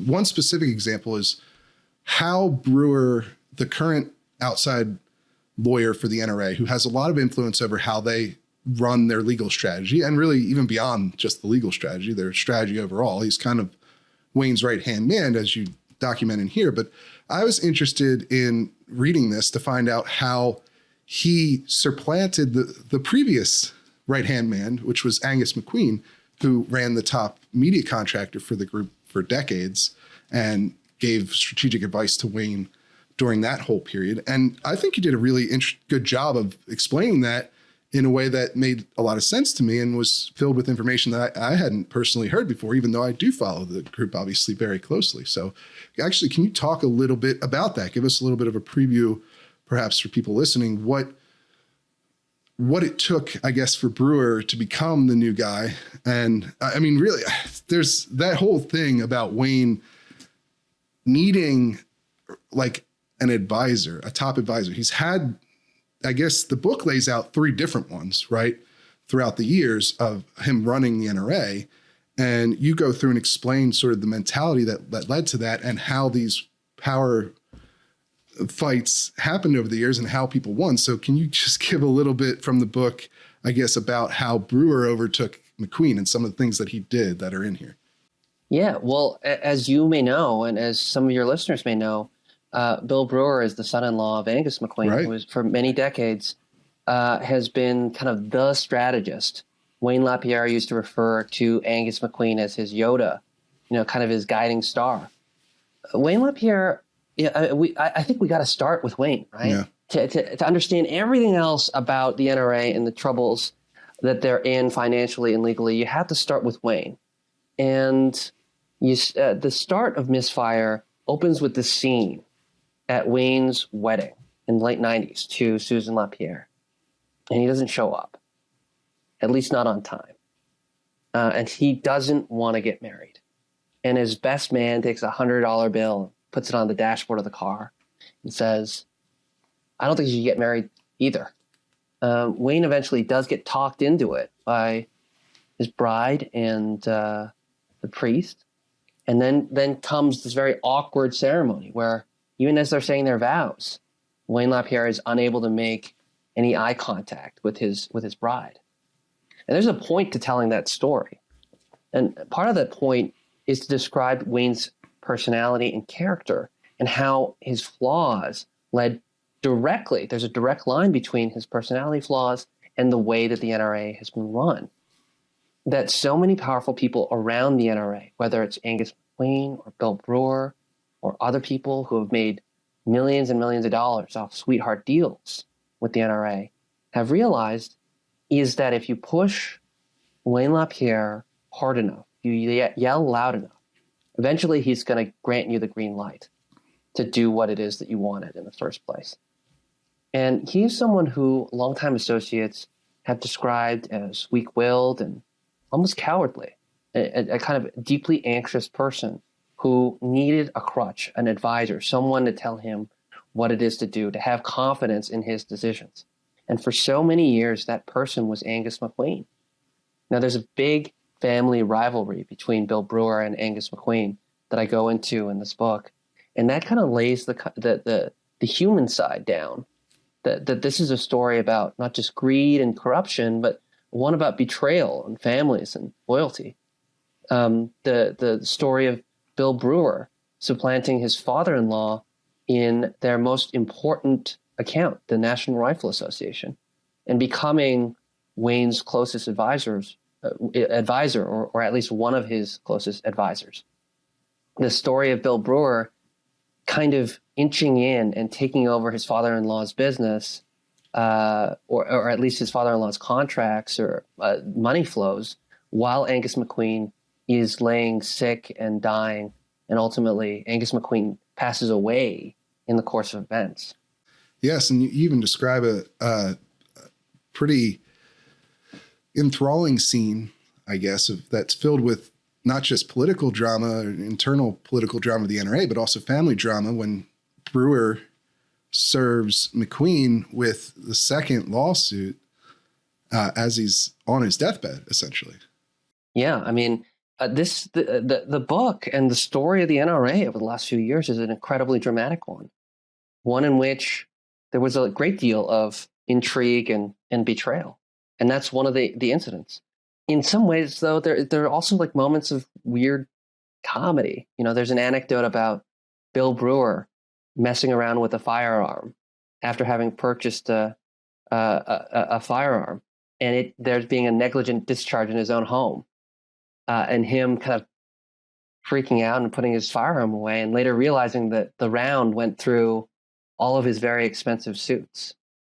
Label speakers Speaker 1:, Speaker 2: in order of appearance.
Speaker 1: one specific example is how Brewer, the current outside lawyer for the NRA, who has a lot of influence over how they run their legal strategy, and really even beyond just the legal strategy, their strategy overall. He's kind of Wayne's right-hand man, as you document in here. But I was interested in reading this to find out how he supplanted the previous right-hand man, which was Angus McQueen, who ran the top media contractor for the group for decades and gave strategic advice to Wayne during that whole period. And I think he did a really good job of explaining that in a way that made a lot of sense to me and was filled with information that I hadn't personally heard before, even though I do follow the group obviously very closely. So actually, can you talk a little bit about that? Give us a little bit of a preview, perhaps for people listening, what it took, I guess, for Brewer to become the new guy. And I mean, really, there's that whole thing about Wayne needing like an advisor, a top advisor. He's had, I guess the book lays out 3 different ones, right, throughout the years of him running the NRA. And you go through and explain sort of the mentality that led to that and how these power fights happened over the years and how people won. So can you just give a little bit from the book, I guess, about how Brewer overtook McQueen and some of the things that he did that are in here?
Speaker 2: Yeah, well, as you may know, and as some of your listeners may know, Bill Brewer is the son-in-law of Angus McQueen,
Speaker 1: right,
Speaker 2: who is, for many decades, has been kind of the strategist. Wayne LaPierre used to refer to Angus McQueen as his Yoda, kind of his guiding star. Wayne LaPierre, I think we got to start with Wayne, right? Yeah. To understand everything else about the NRA and the troubles that they're in financially and legally, you have to start with Wayne. And the start of Misfire opens with this scene at Wayne's wedding in the late 90s to Susan LaPierre. And he doesn't show up, at least not on time. And he doesn't want to get married. And his best man takes a $100 bill, puts it on the dashboard of the car, and says, I don't think you should get married either. Wayne eventually does get talked into it by his bride and the priest. And then comes this very awkward ceremony where even as they're saying their vows, Wayne LaPierre is unable to make any eye contact with his bride. And there's a point to telling that story. And part of that point is to describe Wayne's personality and character and how his flaws led directly, there's a direct line between his personality flaws and the way that the NRA has been run. That so many powerful people around the NRA, whether it's Angus McQueen or Bill Brewer or other people who have made millions and millions of dollars off sweetheart deals with the NRA, have realized is that if you push Wayne LaPierre hard enough, you yell loud enough, eventually he's going to grant you the green light to do what it is that you wanted in the first place. And he's someone who longtime associates have described as weak-willed and almost cowardly, a kind of deeply anxious person who needed a crutch, an advisor, someone to tell him what it is to do, to have confidence in his decisions. And for so many years, that person was Angus McQueen. Now, there's a big family rivalry between Bill Brewer and Angus McQueen that I go into in this book. And that kind of lays the human side down, that this is a story about not just greed and corruption, but one about betrayal and families and loyalty. The story of Bill Brewer supplanting his father-in-law in their most important account, the National Rifle Association, and becoming Wayne's closest advisor, or at least one of his closest advisors. The story of Bill Brewer kind of inching in and taking over his father-in-law's business, or at least his father-in-law's contracts or money flows, while Angus McQueen is laying sick and dying, and ultimately Angus McQueen passes away in the course of events.
Speaker 1: Yes, and you even describe a pretty enthralling scene, I guess, that's filled with not just political drama, internal political drama of the NRA, but also family drama when Brewer serves McQueen with the second lawsuit as he's on his deathbed, essentially.
Speaker 2: Yeah, I mean, The book and the story of the NRA over the last few years is an incredibly dramatic one in which there was a great deal of intrigue and betrayal, and that's one of the incidents. In some ways, though, there are also like moments of weird comedy. There's an anecdote about Bill Brewer messing around with a firearm after having purchased a firearm, and there's being a negligent discharge in his own home, and him kind of freaking out and putting his firearm away, and later realizing that the round went through all of his very expensive suits.